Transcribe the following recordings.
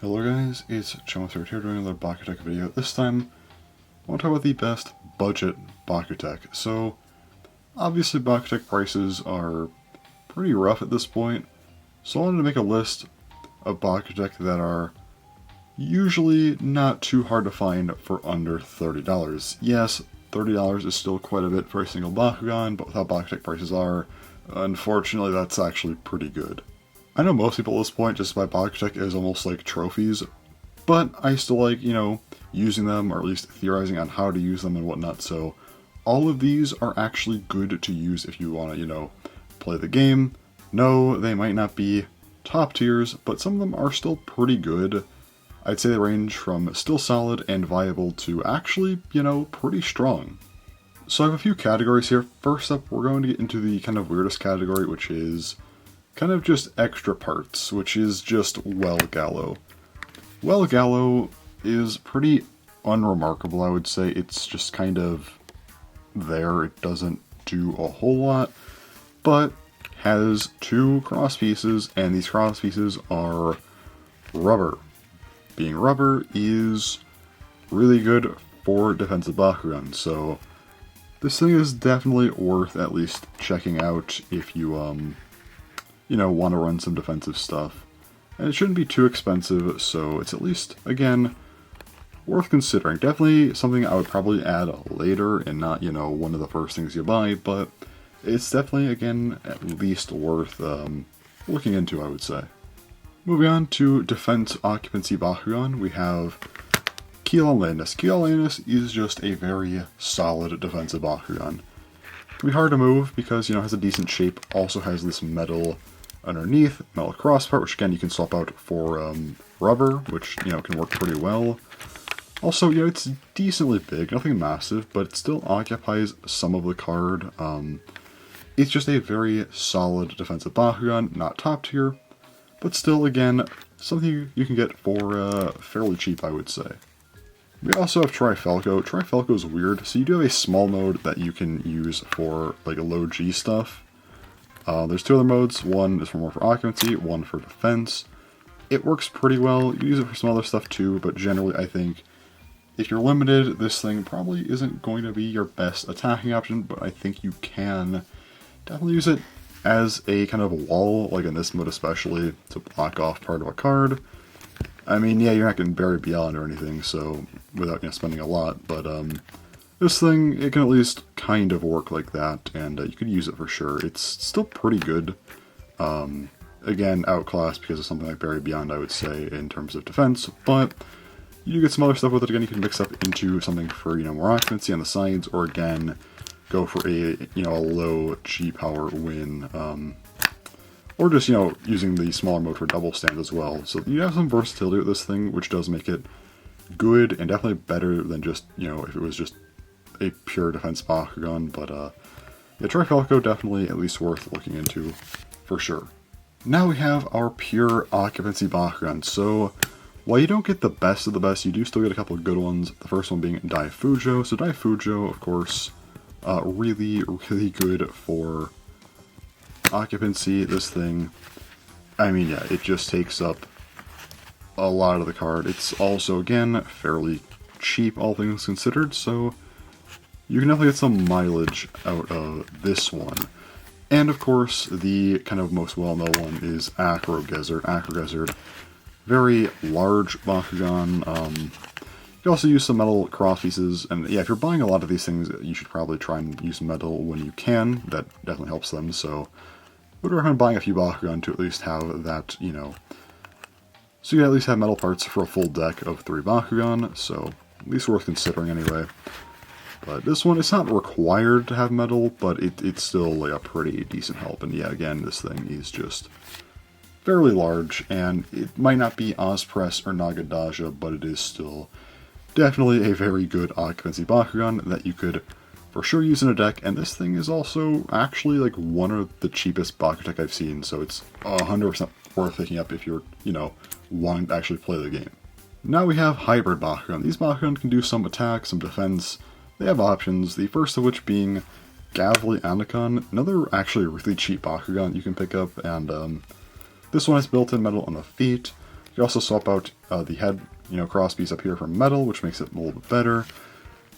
Hello guys, it's Chumthird here doing another BakuTech video. This time, I want to talk about the best budget BakuTech. So, obviously BakuTech prices are pretty rough at this point, so I wanted to make a list of BakuTech that are usually not too hard to find for under $30. Yes, $30 is still quite a bit for a single Bakugan, but with how BakuTech prices are, unfortunately that's actually pretty good. I know most people at this point just buy BakuTech as almost like trophies, but I still like, using them, or at least theorizing on how to use them and whatnot, so all of these are actually good to use if you want to, play the game. No, they might not be top tiers, but some of them are still pretty good. I'd say they range from still solid and viable to actually, pretty strong. So I have a few categories here. First up, we're going to get into the kind of weirdest category, which is kind of just extra parts, which is just Well Gallo. Well Gallo is pretty unremarkable, I would say. It's just kind of there. It doesn't do a whole lot, but has two cross pieces, and these cross pieces are rubber. Being rubber is really good for defensive Bakugan, so this thing is definitely worth at least checking out if you want to run some defensive stuff. And it shouldn't be too expensive, so it's at least, again, worth considering. Definitely something I would probably add later and not, one of the first things you buy, but it's definitely, again, at least worth looking into, I would say. Moving on to Defense Occupancy Bakugan, we have Keolanus. Keolanus is just a very solid defensive Bakugan. It can be hard to move because, it has a decent shape, also has this metal underneath, metal cross part, which again you can swap out for rubber, which can work pretty well. Also, it's decently big, nothing massive, but it still occupies some of the card. It's just a very solid defensive Bakugan, not top tier, but still, again, something you can get for fairly cheap, I would say. We also have Trifalco. Trifalco is weird, so you do have a small mode that you can use for like a low G stuff. There's two other modes. One is more for occupancy, one for defense. It works pretty well. You use it for some other stuff too, but generally I think if you're limited, this thing probably isn't going to be your best attacking option, but I think you can definitely use it as a kind of wall, like in this mode especially, to block off part of a card. I mean, yeah, you're not getting buried beyond or anything, so without spending a lot, but this thing, it can at least kind of work like that, and you could use it for sure. It's still pretty good. Again, outclassed because of something like Buried Beyond, I would say, in terms of defense, but you do get some other stuff with it. Again, you can mix up into something for, more occupancy on the sides, or again, go for a, a low G power win, or just, using the smaller mode for double stand as well. So you have some versatility with this thing, which does make it good, and definitely better than just, if it was just a pure defense Bakugan, but yeah, Trifalco definitely at least worth looking into, for sure. Now we have our pure occupancy Bakugan. So while you don't get the best of the best, you do still get a couple of good ones. The first one being Daifujo. So Daifujo, of course, really, really good for occupancy. This thing, I mean, yeah, it just takes up a lot of the card. It's also, again, fairly cheap, all things considered, so you can definitely get some mileage out of this one. And of course, the kind of most well-known one is Acro-Gizzard. Acro-Gizzard, very large Bakugan. You can also use some metal cross pieces, and yeah, if you're buying a lot of these things, you should probably try and use metal when you can. That definitely helps them, so I would recommend buying a few Bakugan to at least have that, so you can at least have metal parts for a full deck of 3 Bakugan, so at least worth considering anyway. But this one, it's not required to have metal, but it's still like a pretty decent help. And yeah, again, this thing is just fairly large, and it might not be Ozpress or Nagadaja, but it is still definitely a very good occupancy Bakugan that you could for sure use in a deck. And this thing is also actually like one of the cheapest BakuTech I've seen, so it's 100% worth picking up if you're, wanting to actually play the game. Now we have Hybrid Bakugan. These Bakugan can do some attack, some defense. They have options, the first of which being Gavly Anacon, another actually really cheap Bakugan you can pick up, and this one has built-in metal on the feet. You You also swap out the head, crosspiece up here for metal, which makes it a little bit better.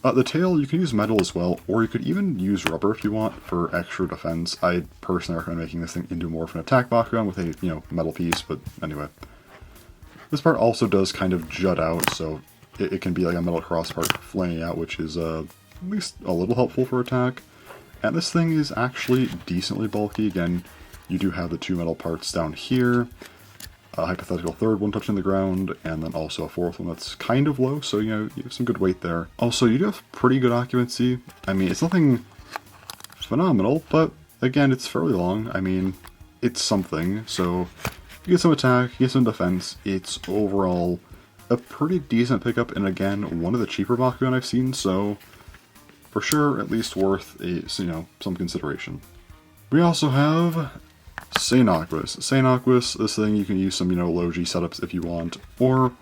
The tail, you can use metal as well, or you could even use rubber if you want for extra defense. I personally recommend making this thing into more of an attack Bakugan with a, metal piece, but anyway. This part also does kind of jut out, so it can be like a metal cross part flaying out, which is at least a little helpful for attack. And this thing is actually decently bulky. Again, you do have the 2 metal parts down here. A hypothetical third one touching the ground, and then also a 4th one that's kind of low, so you have some good weight there. Also, you do have pretty good occupancy. I mean, it's nothing phenomenal, but again, it's fairly long. I mean, it's something, so you get some attack, you get some defense. It's overall a pretty decent pickup, and again, one of the cheaper Bakugan I've seen, so for sure, at least worth some consideration. We also have Seinoquist. Seinoquist, this thing you can use some, low G setups if you want, or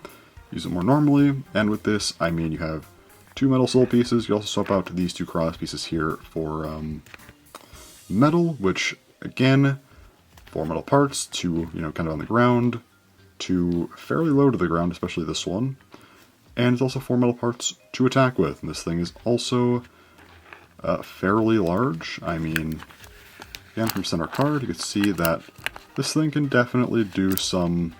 use it more normally, and with this, I mean you have 2 metal soul pieces. You also swap out these 2 cross pieces here for metal, which, again, 4 metal parts, 2, kind of on the ground, 2 fairly low to the ground, especially this one, and it's also 4 metal parts to attack with, and this thing is also fairly large. I mean, again, from center card, you can see that this thing can definitely do some,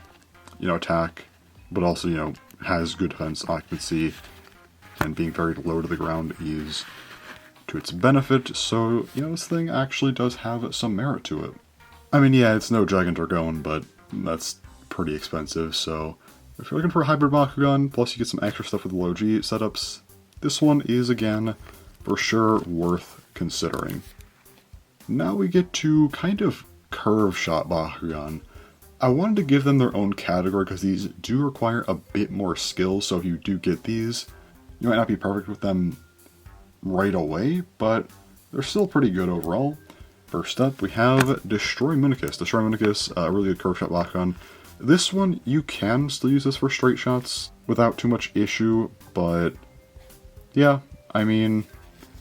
attack, but also, has good defense, occupancy, and being very low to the ground is to its benefit, so, this thing actually does have some merit to it. I mean, yeah, it's no Gigant Orgone, but that's pretty expensive, so if you're looking for a hybrid Bakugan, plus you get some extra stuff with the low G setups, this one is, again, for sure worth considering. Now we get to kind of curve shot Bakugan. I wanted to give them their own category because these do require a bit more skill, so if you do get these, you might not be perfect with them right away, but they're still pretty good overall. First up, we have Destroy Minicus. Destroy Minicus, a really good curve shot Bakugan. This one, you can still use this for straight shots without too much issue, but yeah, I mean,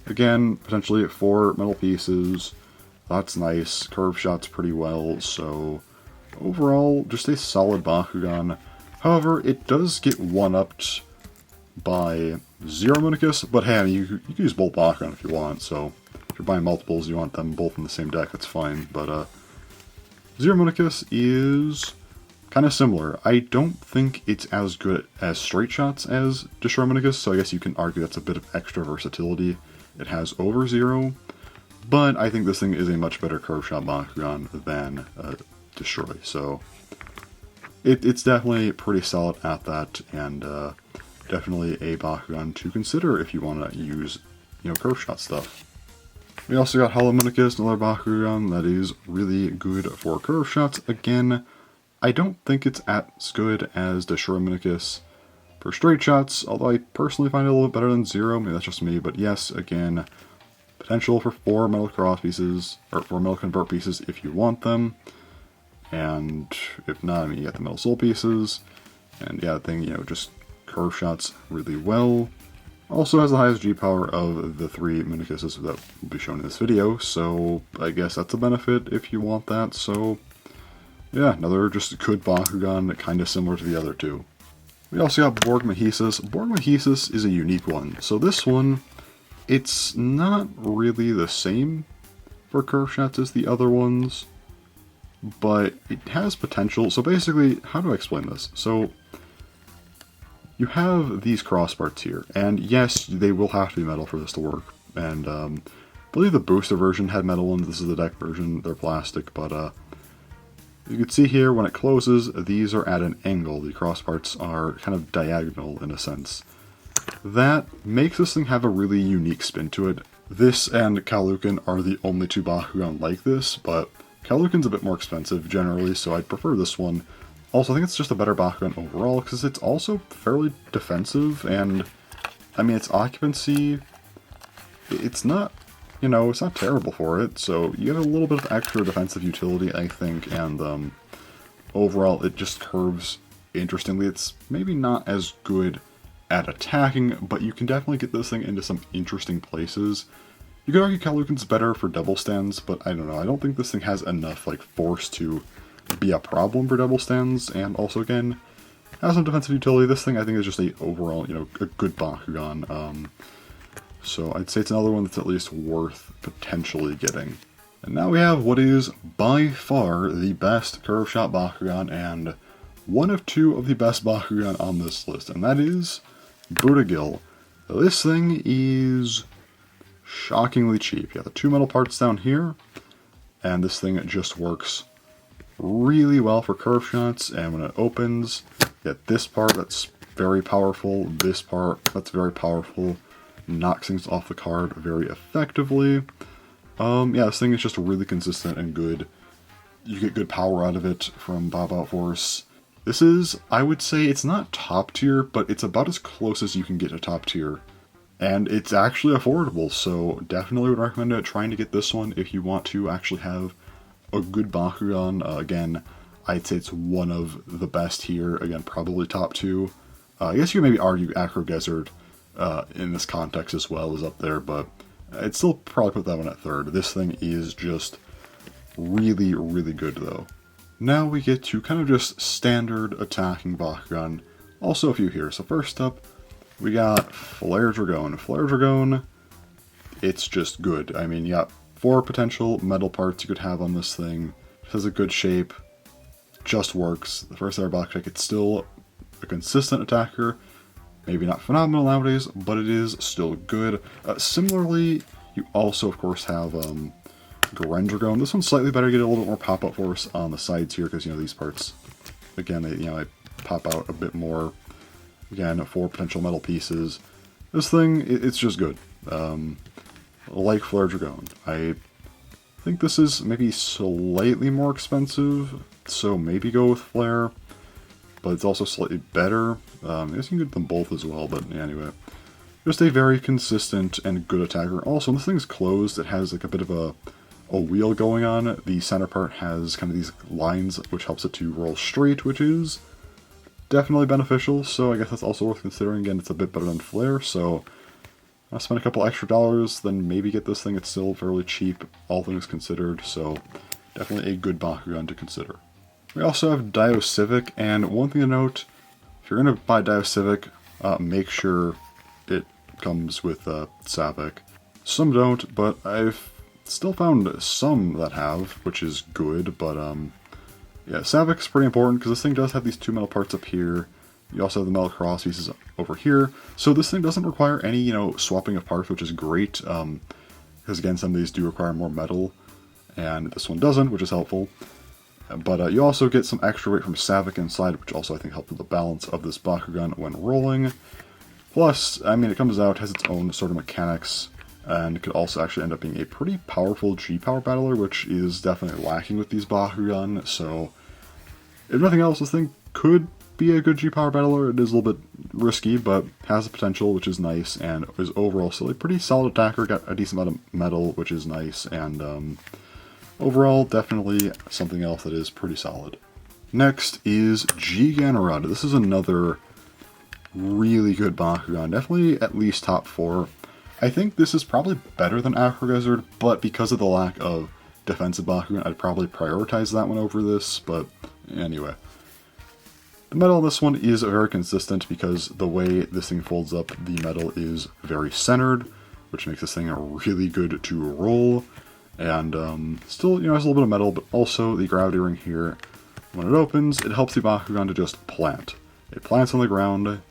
again, potentially 4 metal pieces. That's nice. Curve shots pretty well, so overall, just a solid Bakugan. However, it does get 1-upped by Zero Minicus, but hey, I mean, you can use both Bakugan if you want, so if you're buying multiples, you want them both in the same deck, that's fine, but Zero Minicus is kind of similar. I don't think it's as good as straight shots as Destroy Minicus, so I guess you can argue that's a bit of extra versatility it has over Zero, but I think this thing is a much better curve shot Bakugan than Destroy, so it's definitely pretty solid at that, and definitely a Bakugan to consider if you want to use, curve shot stuff. We also got Hollow Minicus, another Bakugan that is really good for curve shots. Again, I don't think it's as good as Destroy Minicus for straight shots, although I personally find it a little bit better than Zero. Maybe that's just me, but yes, again, potential for 4 metal cross pieces, or 4 metal convert pieces if you want them. And if not, I mean, you got the metal soul pieces, and yeah, the thing, just curve shots really well. Also has the highest G power of the 3 Minicuses that will be shown in this video, so I guess that's a benefit if you want that. So yeah, another just good Bakugan, kind of similar to the other 2. We also got Borg Mahesis. Borg Mahesis is a unique one. So this one, it's not really the same for curve shots as the other ones, but it has potential. So basically, how do I explain this? So you have these cross parts here, and yes, they will have to be metal for this to work. And I believe the booster version had metal ones. This is the deck version. They're plastic, but you can see here when it closes, these are at an angle. The cross parts are kind of diagonal in a sense. That makes this thing have a really unique spin to it. This and Kalukin are the only 2 Bakugan like this, but Kalukin's a bit more expensive generally, so I'd prefer this one. Also, I think it's just a better Bakugan overall, because it's also fairly defensive, and, I mean, its occupancy, it's not, it's not terrible for it, so you have a little bit of extra defensive utility, I think, and overall, it just curves interestingly. It's maybe not as good at attacking, but you can definitely get this thing into some interesting places. You could argue Kalukin's better for double stands, but I don't know, I don't think this thing has enough, force to be a problem for double stands, and also, again, Has some defensive utility. This thing I think is just a overall, a good Bakugan. So I'd say it's another one that's at least worth potentially getting. And now we have what is by far the best curve shot Bakugan and one of two of the best Bakugan on this list, and that is BakuTech. This thing is shockingly cheap. You have the two metal parts down here, and this thing just works really well for curve shots, and when it opens, you get this part that's very powerful, this part that's very powerful, knocks things off the card very effectively. Yeah, this thing is just really consistent and good. You get good power out of it from Bob Out Force. This is, I would say, it's not top tier, but it's about as close as you can get to top tier. And it's actually affordable, so definitely would recommend trying to get this one if you want to actually have a good Bakugan. Again, I'd say it's one of the best here. Again, probably top two. I guess you could maybe argue Acro Gizzard in this context as well is up there, but I'd still probably put that one at third. This thing is just really, really good though. Now we get to kind of just standard attacking Bakugan. Also a few here. So first up, we got Flare Dragon. Flare Dragon, it's just good. I mean, you got 4 potential metal parts you could have on this thing. It has a good shape, just works. The first ever BakuTech, it's still a consistent attacker. Maybe not phenomenal nowadays, but it is still good. Similarly, you also, of course, have Dragon. This one's slightly better. You get a little bit more pop-out force on the sides here, because, these parts, again, they pop out a bit more. Again, 4 potential metal pieces. This thing, it's just good. Like Flare Dragon. I think this is maybe slightly more expensive, so maybe go with Flare. But it's also slightly better. I guess you can get them both as well, but anyway. Just a very consistent and good attacker. Also, when this thing's closed, it has like a bit of a wheel going on. The center part has kind of these lines, which helps it to roll straight, which is definitely beneficial, so I guess that's also worth considering. Again, it's a bit better than Flare, so I'll spend a couple extra dollars, then maybe get this thing. It's still fairly cheap, all things considered, so definitely a good Bakugan to consider. We also have Dio Civic, and one thing to note, if you're going to buy Dio Civic, make sure it comes with Savic. Some don't, but I've still found some that have, which is good, but yeah, Savic's pretty important, because this thing does have these 2 metal parts up here. You also have the metal cross pieces over here, so this thing doesn't require any, swapping of parts, which is great, because again, some of these do require more metal, and this one doesn't, which is helpful. But you also get some extra weight from Savic inside, which also I think helps with the balance of this Bakugan when rolling. Plus, I mean, it comes out, has its own sort of mechanics, and it could also actually end up being a pretty powerful G-Power battler, which is definitely lacking with these Bakugan, so if nothing else, this thing could be a good G-Power battler. It is a little bit risky, but has the potential, which is nice, and is overall still a pretty solid attacker. Got a decent amount of metal, which is nice, and overall, definitely something else that is pretty solid. Next is Giganarada. This is another really good Bakugan. Definitely at least top 4. I think this is probably better than Acro Gizzard, but because of the lack of defensive Bakugan, I'd probably prioritize that one over this, but anyway. The metal on this one is very consistent because the way this thing folds up, the metal is very centered, which makes this thing really good to roll. And still, has a little bit of metal, but also the gravity ring here, when it opens, it helps the Bakugan to just plant. It plants on the ground,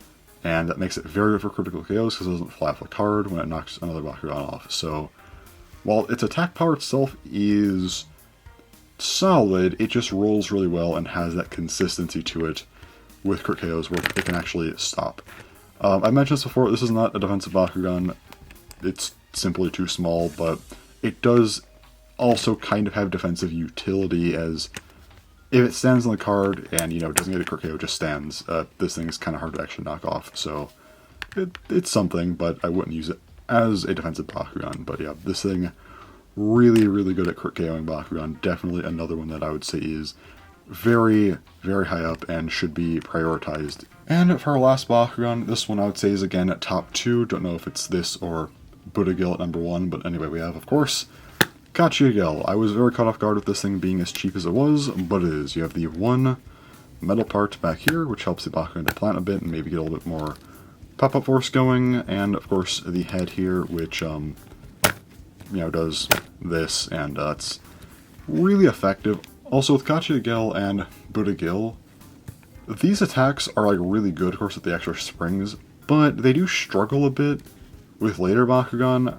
and that makes it very good for critical KOs because it doesn't fly off the card when it knocks another Bakugan off. So, while its attack power itself is solid, it just rolls really well and has that consistency to it with crit KOs where it can actually stop. I mentioned this before, this is not a defensive Bakugan, it's simply too small, but it does also kind of have defensive utility, as if it stands on the card and, it doesn't get a crit KO, just stands, this thing is kind of hard to actually knock off, so it's something, but I wouldn't use it as a defensive Bakugan. But yeah, this thing, really, really good at crit KOing Bakugan. Definitely another one that I would say is very, very high up and should be prioritized. And for our last Bakugan, this one I would say is again at top 2. Don't know if it's this or BakuTech at number 1, but anyway, we have, of course, Kachiagel. I was very caught off guard with this thing being as cheap as it was, but it is. You have the 1 metal part back here, which helps the Bakugan to plant a bit and maybe get a little bit more pop-up force going, and of course the head here, which you know, does this, and it's really effective. Also with Kachiya and Buddha, these attacks are like really good, of course, with the extra springs, but they do struggle a bit with later Bakugan.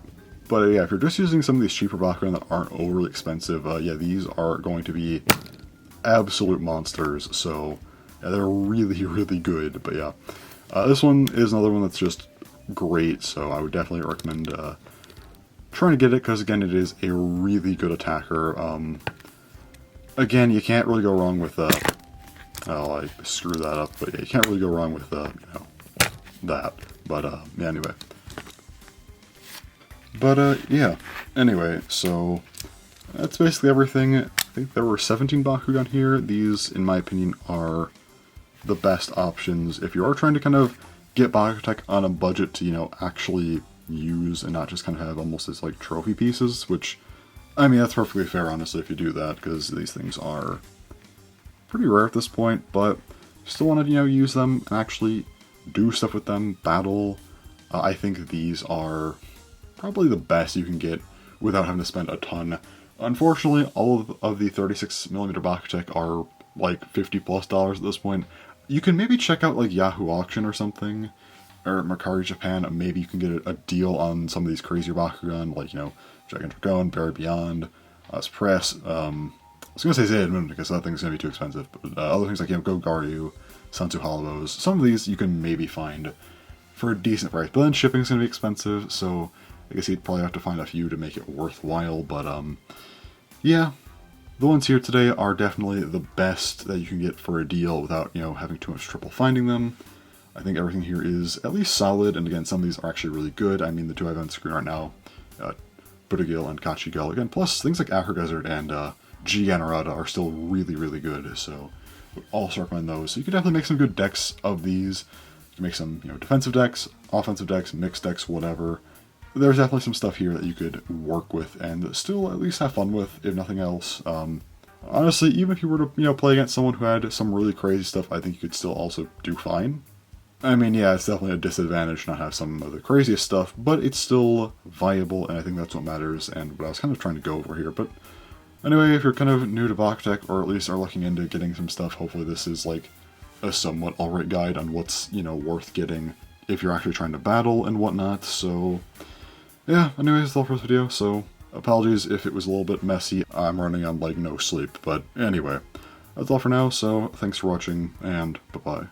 But yeah, if you're just using some of these cheaper Bakugan that aren't overly expensive, yeah, these are going to be absolute monsters, so yeah, they're really, really good. But yeah, this one is another one that's just great, so I would definitely recommend trying to get it, because again, it is a really good attacker. Again, you can't really go wrong with, oh, I screwed that up, but yeah, you can't really go wrong with, you know, that. But yeah, anyway. But yeah, anyway, so that's basically everything. I think there were 17 Bakugan here. These, in my opinion, are the best options if you are trying to kind of get BakuTech on a budget to, you know, actually use and not just kind of have almost as like trophy pieces, which, I mean, that's perfectly fair, honestly, if you do that, because these things are pretty rare at this point, but still want to, you know, use them and actually do stuff with them, battle. I think these are probably the best you can get without having to spend a ton. Unfortunately, all of the 36mm BakuTech are like $50+ at this point. You can maybe check out like Yahoo Auction or something, or Mercari Japan, and maybe you can get a deal on some of these crazier Bakugan, like, you know, Dragon Dragon, Barry Beyond, Suppress, I was going to say Zayadman because that thing's going to be too expensive, but other things like, you know, Go Garyu, Sansu Hollows, some of these you can maybe find for a decent price, but then shipping's going to be expensive, so I guess you'd probably have to find a few to make it worthwhile, but yeah, the ones here today are definitely the best that you can get for a deal without, you know, having too much trouble finding them. I think everything here is at least solid, and again, some of these are actually really good. I mean, the two I have on screen right now, Buddha and Kachiya again, plus things like Acro Desert and Giganarada are still really, really good, so I would also recommend those. So you can definitely make some good decks of these. You can make some, you know, defensive decks, offensive decks, mixed decks, whatever. There's definitely some stuff here that you could work with and still at least have fun with, if nothing else. Honestly, even if you were to, you know, play against someone who had some really crazy stuff, I think you could still also do fine. I mean, yeah, it's definitely a disadvantage to not have some of the craziest stuff, but it's still viable, and I think that's what matters, and what I was kind of trying to go over here. But anyway, if you're kind of new to BakuTech, or at least are looking into getting some stuff, hopefully this is like a somewhat alright guide on what's, you know, worth getting if you're actually trying to battle and whatnot. So yeah, anyways, that's all for this video, so apologies if it was a little bit messy. I'm running on like no sleep, but anyway, that's all for now, so thanks for watching, and bye-bye.